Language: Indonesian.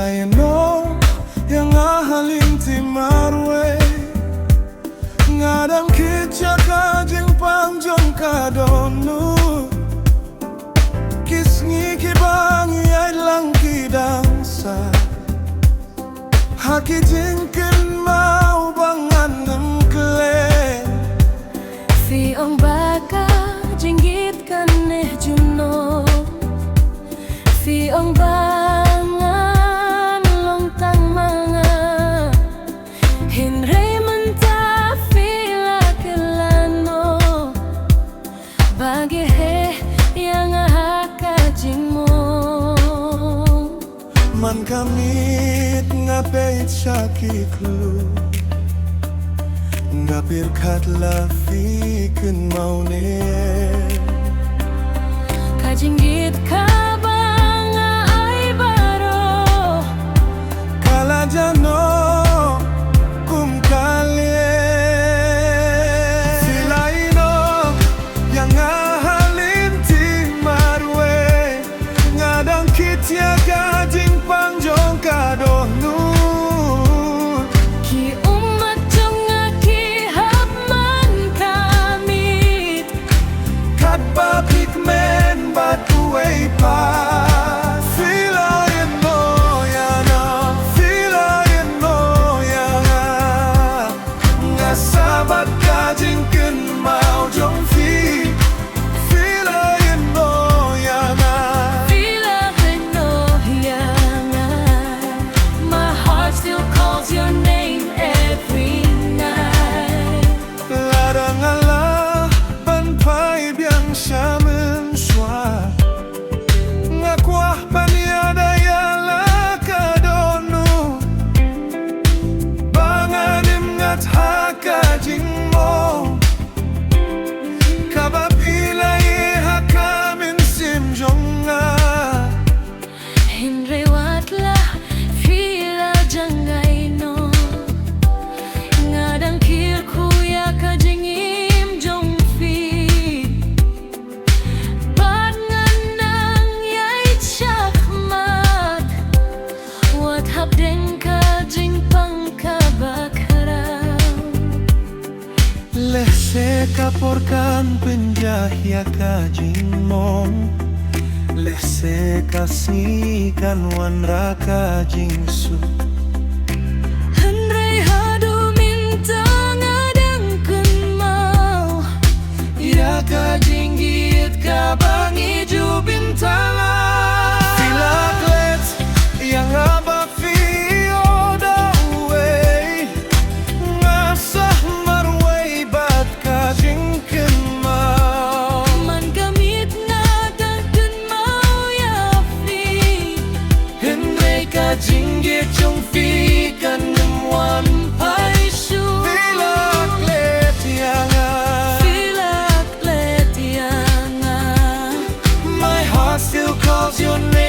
Laino yang ahalin timarwe ngadang kitja kajing pangjong kadonu kisngi kibangi ay lang kidangsa haki jingkin mau bangan ngkle fi ong baka jinggit kaneh juno fi ong bangan longtang manga hinre menta fila kelano bagi he yang haka jingmo man kamit ngapeit syakiklu ngapir katla fiken maune kajinggit kabanga ay baro kalajano kumkale silaino yang ahalin timarwe ngadang kitya kajing pangjong kadonu ki umat jonga ki hapman kamit kat babik men batuwe pa filayen moyana filayen moyana ngasabat kajing ken mau jong fi filayen moyana fila no yanga my heart still calls your name every night ladang ala ban pai biang shamen shwa ngakwah paniada yala kadonu banganim ngat haka jingmo kabapila ye hakamin simjonga Henry watla fila jangaino ngadang kirku ya kajingim jong fi bad nganang yai chakmat wat hap deng kajing pangkabakara lese kaporkan penjahya kajing mom lese kasihkan wanra kajing su Henry hadu minta ngadang kun mau ya kajinggit kabangi jubintala filaklet yang abak fioda uwe ngasah marway bat kajing mau man gamit ngadang kun mau ya fi Henry kajinggit jong fi kan ngemwan pai su filaklet yang fila kletianga my heart still calls your name